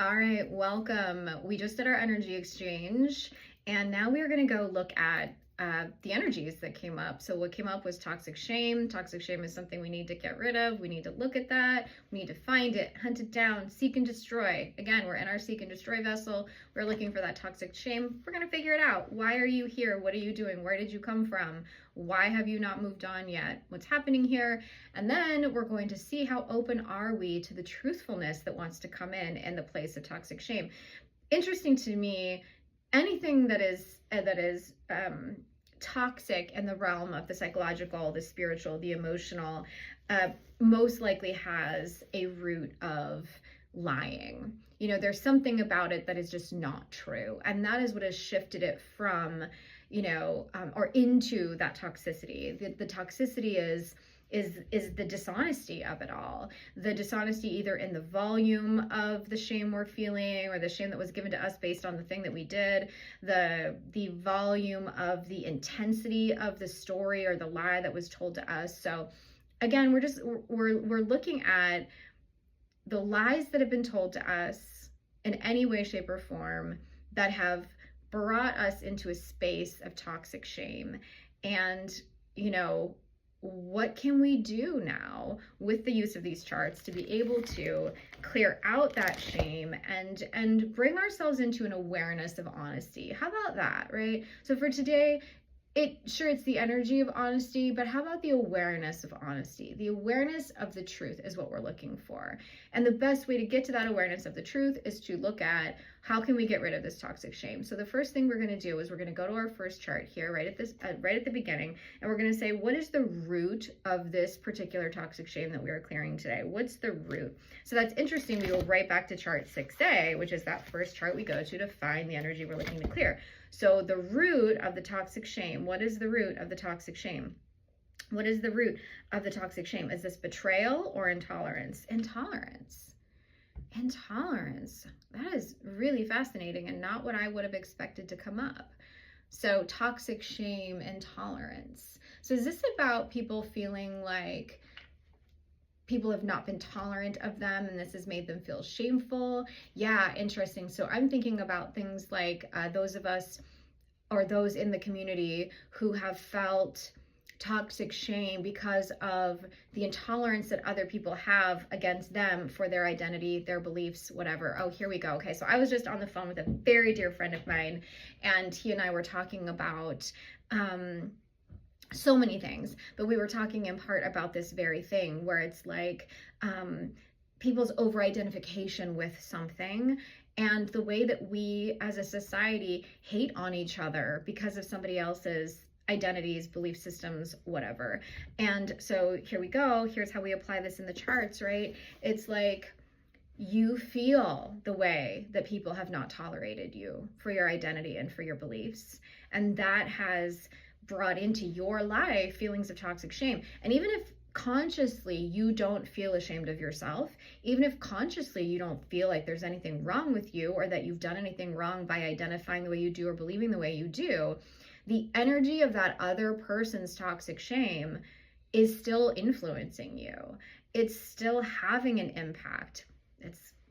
All right, welcome. We just did our energy exchange, and now we are going to go look at the energies that came up. So what came up was toxic shame. Toxic shame is something we need to get rid of. We need to look at that. We need to find it, hunt it down, seek and destroy. Again, we're in our seek and destroy vessel. We're looking for that toxic shame. We're going to figure it out. Why are you here? What are you doing? Where did you come from? Why have you not moved on yet? What's happening here? And then we're going to see how open are we to the truthfulness that wants to come in the place of toxic shame. Interesting to me, anything that is toxic in the realm of the psychological, the spiritual, the emotional, most likely has a root of lying. You know, there's something about it that is just not true. And that is what has shifted it from, or into that toxicity. The toxicity is the dishonesty of it all. The dishonesty either in the volume of the shame we're feeling, or the shame that was given to us based on the thing that we did, the volume of the intensity of the story or the lie that was told to us. So again, we're looking at the lies that have been told to us in any way, shape, or form that have brought us into a space of toxic shame. And what can we do now with the use of these charts to be able to clear out that shame and bring ourselves into an awareness of honesty? How about that, right? So for today, it's the energy of honesty, but how about the awareness of honesty? The awareness of the truth is what we're looking for. And the best way to get to that awareness of the truth is to look at how can we get rid of this toxic shame. So the first thing we're going to do is we're going to go to our first chart here, right at the beginning, and we're going to say, what is the root of this particular toxic shame that we are clearing today? What's the root? So that's interesting. We go right back to chart 6A, which is that first chart we go to find the energy we're looking to clear. So the root of the toxic shame, what is the root of the toxic shame? What is the root of the toxic shame? Is this betrayal or intolerance? Intolerance. That is really fascinating and not what I would have expected to come up. So toxic shame, intolerance. So is this about people feeling like people have not been tolerant of them and this has made them feel shameful? Yeah, interesting. So I'm thinking about things like those of us or those in the community who have felt toxic shame because of the intolerance that other people have against them for their identity, their beliefs, whatever. Oh, here we go. Okay, so I was just on the phone with a very dear friend of mine, and he and I were talking about so many things, but we were talking in part about this very thing where it's like people's over-identification with something and the way that we as a society hate on each other because of somebody else's identities, belief systems, whatever. And so here we go. Here's how we apply this in the charts, right? It's like you feel the way that people have not tolerated you for your identity and for your beliefs. And that has brought into your life feelings of toxic shame. And even if consciously you don't feel ashamed of yourself, even if consciously you don't feel like there's anything wrong with you or that you've done anything wrong by identifying the way you do or believing the way you do, the energy of that other person's toxic shame is still influencing you. It's still having an impact.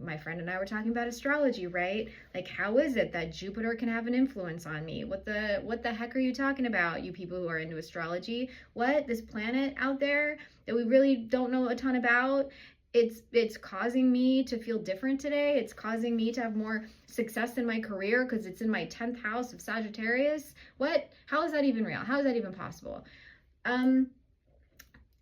My friend and I were talking about astrology, right? Like, how is it that Jupiter can have an influence on me? What the heck are you talking about, you people who are into astrology? What? This planet out there that we really don't know a ton about? It's causing me to feel different today. It's causing me to have more success in my career because it's in my 10th house of Sagittarius. What? How is that even real? How is that even possible?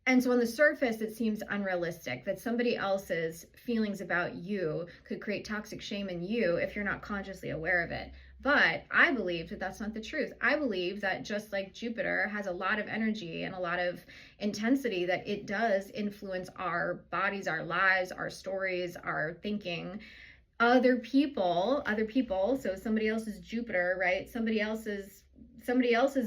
And so on the surface, it seems unrealistic that somebody else's feelings about you could create toxic shame in you if you're not consciously aware of it. But I believe that that's not the truth. I believe that just like Jupiter has a lot of energy and a lot of intensity, that it does influence our bodies, our lives, our stories, our thinking. Other people, so somebody else's Jupiter, right? Somebody else's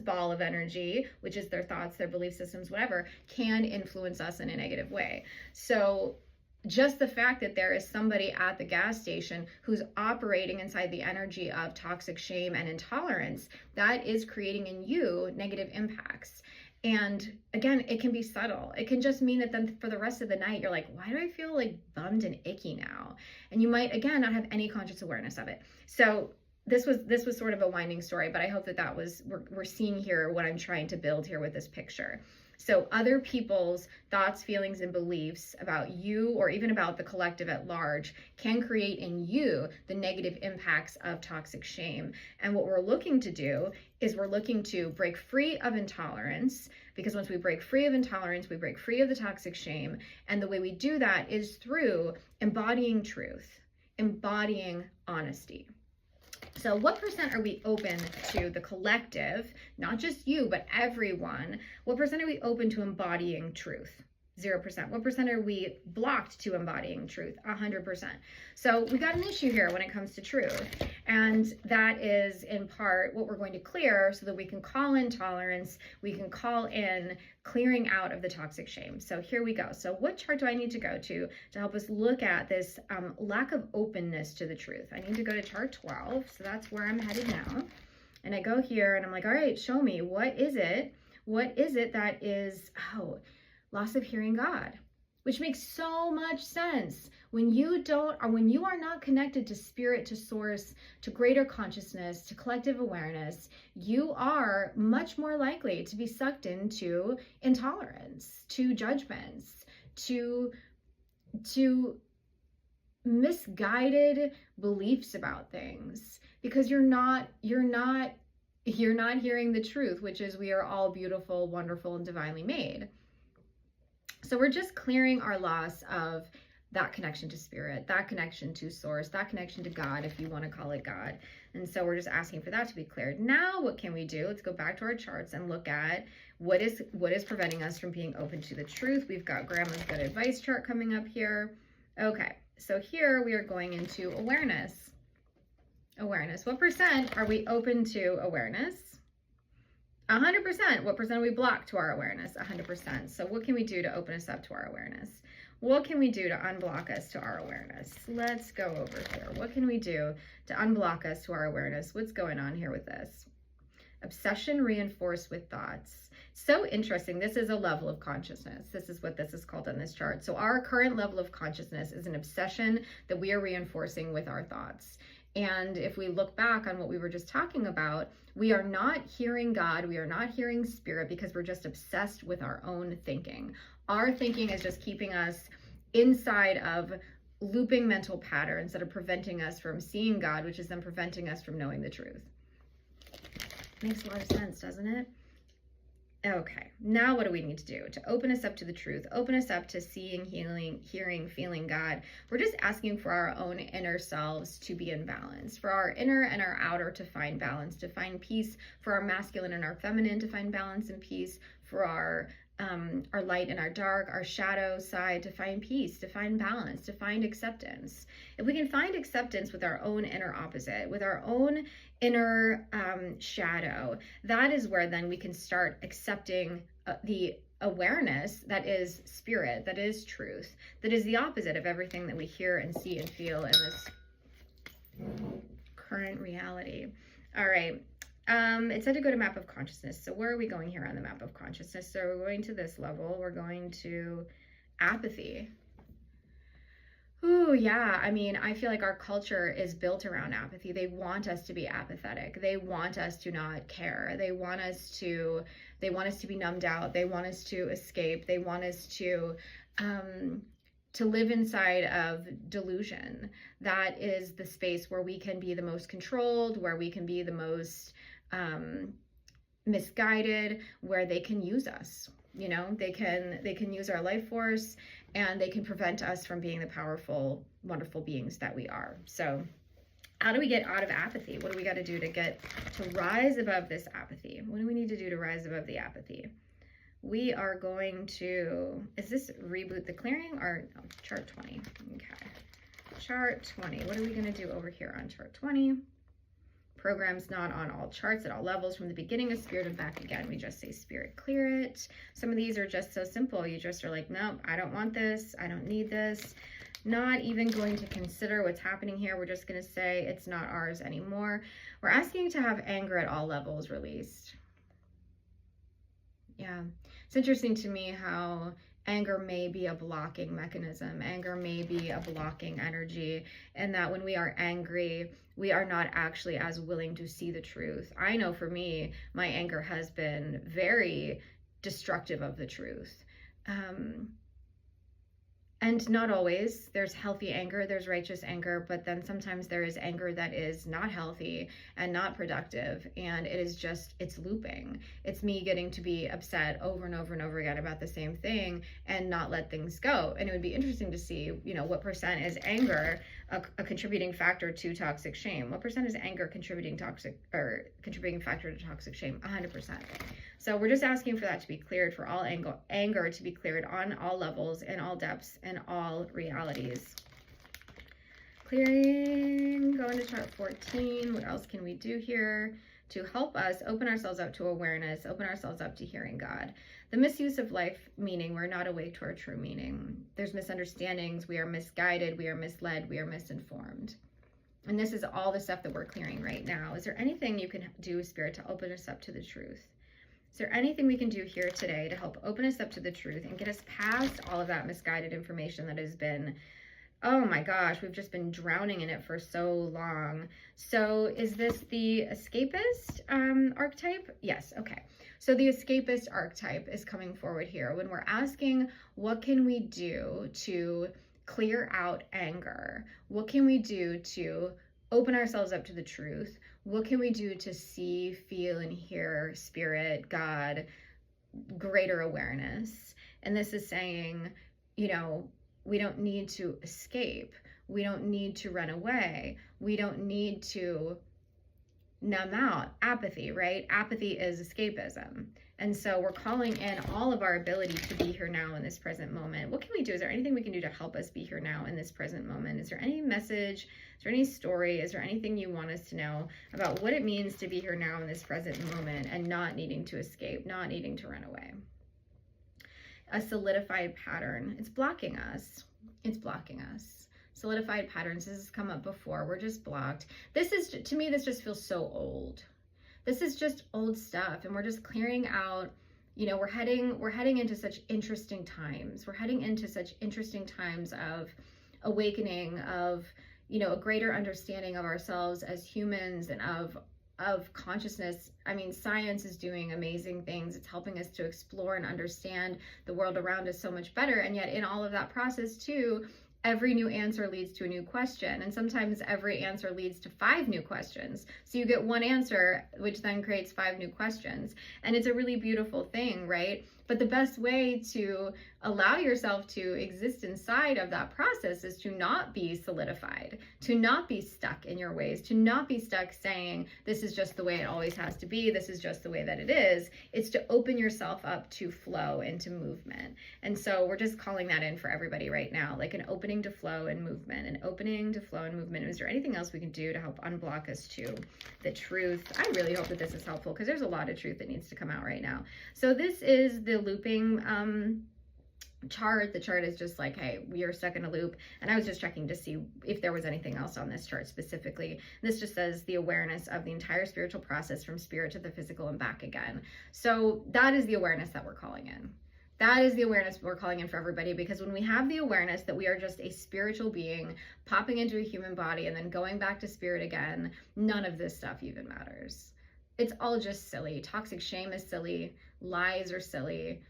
ball of energy, which is their thoughts, their belief systems, whatever, can influence us in a negative way. So just the fact that there is somebody at the gas station who's operating inside the energy of toxic shame and intolerance, that is creating in you negative impacts. And again, it can be subtle. It can just mean that then for the rest of the night, you're like, why do I feel like bummed and icky now? And you might, again, not have any conscious awareness of it. So this was sort of a winding story, but I hope that was, we're seeing here what I'm trying to build here with this picture. So other people's thoughts, feelings, and beliefs about you, or even about the collective at large, can create in you the negative impacts of toxic shame. And what we're looking to do is we're looking to break free of intolerance, because once we break free of intolerance, we break free of the toxic shame. And the way we do that is through embodying truth, embodying honesty. So what percent are we open to the collective, not just you, but everyone? What percent are we open to embodying truth? 0%. What percent are we blocked to embodying truth? 100%. So we got an issue here when it comes to truth. And that is in part what we're going to clear so that we can call in tolerance. We can call in clearing out of the toxic shame. So here we go. So what chart do I need to go to help us look at this lack of openness to the truth? I need to go to chart 12. So that's where I'm headed now. And I go here and I'm like, all right, show me, what is it? What is it that is, loss of hearing God, which makes so much sense. When you don't, or when you are not connected to spirit, to source, to greater consciousness, to collective awareness, you are much more likely to be sucked into intolerance, to judgments, to misguided beliefs about things, because you're not hearing the truth, which is we are all beautiful, wonderful, and divinely made. So we're just clearing our loss of that connection to spirit, that connection to source, that connection to God, if you want to call it God. And so we're just asking for that to be cleared. Now, what can we do? Let's go back to our charts and look at what is preventing us from being open to the truth. We've got Grandma's Good Advice chart coming up here. Okay, so here we are going into awareness. Awareness. What percent are we open to awareness? 100%. What percent are we blocked to our awareness? 100%. So what can we do to open us up to our awareness? What can we do to unblock us to our awareness? Let's go over here. What can we do to unblock us to our awareness? What's going on here with this? Obsession reinforced with thoughts. So interesting. This is a level of consciousness. This is what this is called on this chart. So our current level of consciousness is an obsession that we are reinforcing with our thoughts. And if we look back on what we were just talking about, we are not hearing God, we are not hearing spirit, because we're just obsessed with our own thinking. Our thinking is just keeping us inside of looping mental patterns that are preventing us from seeing God, which is then preventing us from knowing the truth. Makes a lot of sense, doesn't it? Okay, now what do we need to do to open us up to the truth, open us up to seeing, hearing, feeling God? We're just asking for our own inner selves to be in balance, for our inner and our outer to find balance, to find peace, for our masculine and our feminine to find balance and peace, for our light and our dark, our shadow side to find peace, to find balance, to find acceptance. If we can find acceptance with our own inner opposite, with our own inner shadow, that is where then we can start accepting the awareness that is spirit, that is truth, that is the opposite of everything that we hear and see and feel in this current reality. All right. It said to go to map of consciousness. So where are we going here on the map of consciousness? So we're going to this level. We're going to apathy. Ooh, yeah. I mean, I feel like our culture is built around apathy. They want us to be apathetic. They want us to not care. They want us to be numbed out. They want us to escape. They want us to live inside of delusion. That is the space where we can be the most controlled, where we can be the most misguided, where they can use us. You know, they can use our life force, and they can prevent us from being the powerful, wonderful beings that we are. So how do we get out of apathy? What do we got to do to rise above this apathy? What do we need to do to rise above the apathy? We are going to, is this reboot the clearing or no, chart 20? Okay. Chart 20. What are we going to do over here on chart 20? Programs not on all charts at all levels from the beginning of spirit and back again. We just say spirit, clear it. Some of these are just so simple. You just are like, nope, I don't want this. I don't need this. Not even going to consider what's happening here. We're just going to say it's not ours anymore. We're asking to have anger at all levels released. Yeah. It's interesting to me how anger may be a blocking mechanism. Anger may be a blocking energy, and that when we are angry, we are not actually as willing to see the truth. I know for me, my anger has been very destructive of the truth. And not always. There's healthy anger, there's righteous anger, but then sometimes there is anger that is not healthy and not productive. And it is just, it's looping. It's me getting to be upset over and over and over again about the same thing and not let things go. And it would be interesting to see, what percent is anger a contributing factor to toxic shame? What percent is anger contributing factor to toxic shame? 100%. So we're just asking for that to be cleared, for all anger to be cleared on all levels, in all depths, in all realities. Clearing, go into chart 14. What else can we do here to help us open ourselves up to awareness, open ourselves up to hearing God? The misuse of life, meaning we're not awake to our true meaning. There's misunderstandings, we are misguided, we are misled, we are misinformed. And this is all the stuff that we're clearing right now. Is there anything you can do, Spirit, to open us up to the truth? Is there anything we can do here today to help open us up to the truth and get us past all of that misguided information that has been, oh my gosh, we've just been drowning in it for so long. So is this the escapist archetype? Yes, okay. So the escapist archetype is coming forward here when we're asking, what can we do to clear out anger? What can we do to open ourselves up to the truth? What can we do to see, feel, and hear Spirit, God, greater awareness? And this is saying, we don't need to escape. We don't need to run away. We don't need to numb out. Apathy, right? Apathy is escapism. And so we're calling in all of our ability to be here now in this present moment. What can we do? Is there anything we can do to help us be here now in this present moment? Is there any message? Is there any story? Is there anything you want us to know about what it means to be here now in this present moment and not needing to escape, not needing to run away? A solidified pattern. It's blocking us. It's blocking us. Solidified patterns. This has come up before. We're just blocked. This is, to me, this just feels so old. This is just old stuff, and we're just clearing out. We're heading into such interesting times. We're heading into such interesting times of awakening, of a greater understanding of ourselves as humans and of consciousness. I mean, science is doing amazing things. It's helping us to explore and understand the world around us so much better. And yet in all of that process too, every new answer leads to a new question. And sometimes every answer leads to 5 new questions. So you get one answer, which then creates 5 new questions. And it's a really beautiful thing, right? But the best way to allow yourself to exist inside of that process is to not be solidified, to not be stuck in your ways, to not be stuck saying, this is just the way it always has to be, this is just the way that it is. It's to open yourself up to flow and to movement. And so we're just calling that in for everybody right now, like an opening to flow and movement, an opening to flow and movement. Is there anything else we can do to help unblock us to the truth? I really hope that this is helpful because there's a lot of truth that needs to come out right now. So this is the looping chart. The chart is just like, hey, we are stuck in a loop. And I was just checking to see if there was anything else on this chart specifically. This just says the awareness of the entire spiritual process from spirit to the physical and back again. So that is the awareness that we're calling in. That is the awareness we're calling in for everybody, because when we have the awareness that we are just a spiritual being popping into a human body and then going back to spirit again, none of this stuff even matters. It's all just silly. Toxic shame is silly. Lies are silly.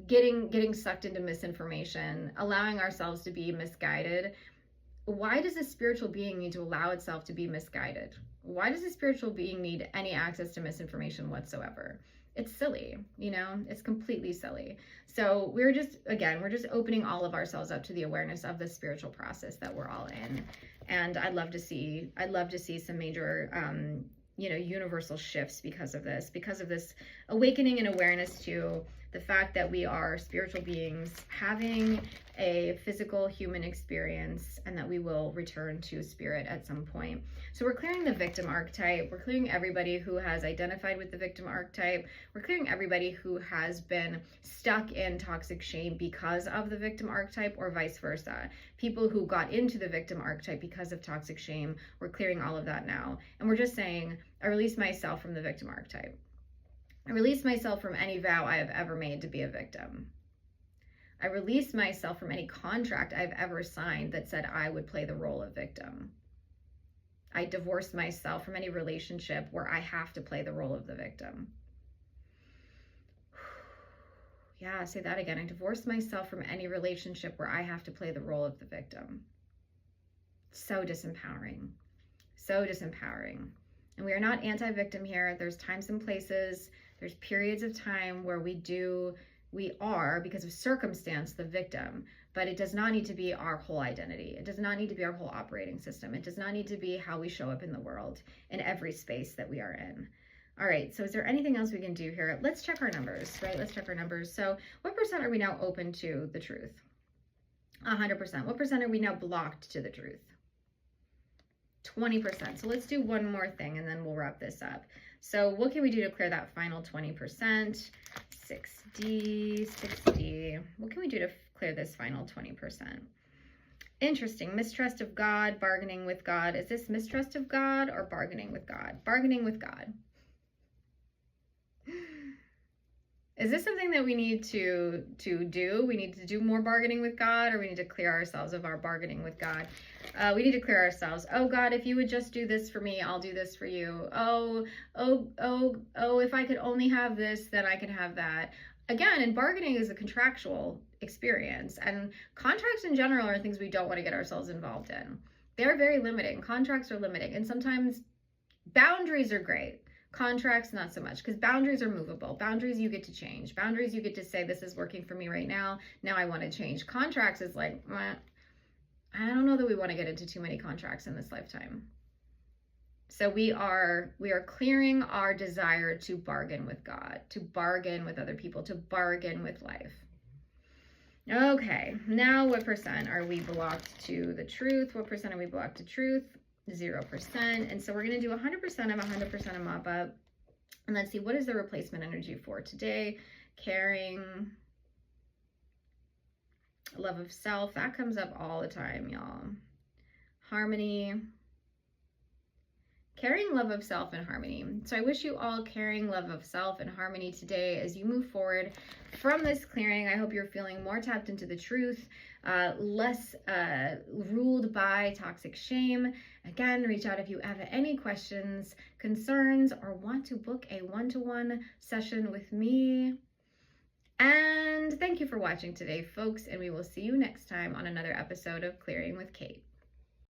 Getting sucked into misinformation, allowing ourselves to be misguided. Why does a spiritual being need to allow itself to be misguided? Why does a spiritual being need any access to misinformation whatsoever? It's silly, it's completely silly. So we're just opening all of ourselves up to the awareness of the spiritual process that we're all in. And I'd love to see some major universal shifts because of this awakening and awareness to the fact that we are spiritual beings having a physical human experience, and that we will return to spirit at some point. So we're clearing the victim archetype. We're clearing everybody who has identified with the victim archetype. We're clearing everybody who has been stuck in toxic shame because of the victim archetype, or vice versa. People who got into the victim archetype because of toxic shame. We're clearing all of that now. And we're just saying, I release myself from the victim archetype. I release myself from any vow I have ever made to be a victim. I release myself from any contract I've ever signed that said I would play the role of victim. I divorce myself from any relationship where I have to play the role of the victim. Yeah, say that again. I divorce myself from any relationship where I have to play the role of the victim. So disempowering. So disempowering. And we are not anti-victim here. There's times and places, there's periods of time where we are, because of circumstance, the victim. But it does not need to be our whole identity. It does not need to be our whole operating system. It does not need to be how we show up in the world, in every space that we are in. All right, so is there anything else we can do here? Let's check our numbers, right? Let's check our numbers. So what percent are we now open to the truth? 100%. What percent are we now blocked to the truth? 20%. So let's do one more thing and then we'll wrap this up. So what can we do to clear that final 20%? 60. What can we do to clear this final 20%? Interesting. Mistrust of God, bargaining with God. Is this mistrust of God or bargaining with God? Bargaining with God. Is this something that we need to do? We need to do more bargaining with God, or we need to clear ourselves of our bargaining with God? We need to clear ourselves. Oh God, if you would just do this for me, I'll do this for you. Oh, if I could only have this, then I can have that. Again, and bargaining is a contractual experience, and contracts in general are things we don't want to get ourselves involved in. They're very limiting. Contracts are limiting, and sometimes boundaries are great. Contracts, not so much, because boundaries are movable. Boundaries you get to change. Boundaries you get to say, this is working for me right now. Now I want to change. Contracts is like, I don't know that we want to get into too many contracts in this lifetime. So we are clearing our desire to bargain with God, to bargain with other people, to bargain with life. Okay, now what percent are we blocked to the truth? What percent are we blocked to truth? 0%. And so we're going to do 100% of 100% of mop up. And let's see, what is the replacement energy for today? Caring, love of self. That comes up all the time, y'all. Harmony. Caring, love of self, and harmony. So I wish you all caring, love of self, and harmony today as you move forward from this clearing. I hope you're feeling more tapped into the truth, less ruled by toxic shame. Again, reach out if you have any questions, concerns, or want to book a one-to-one session with me. And thank you for watching today, folks, and we will see you next time on another episode of Clearing with Kate.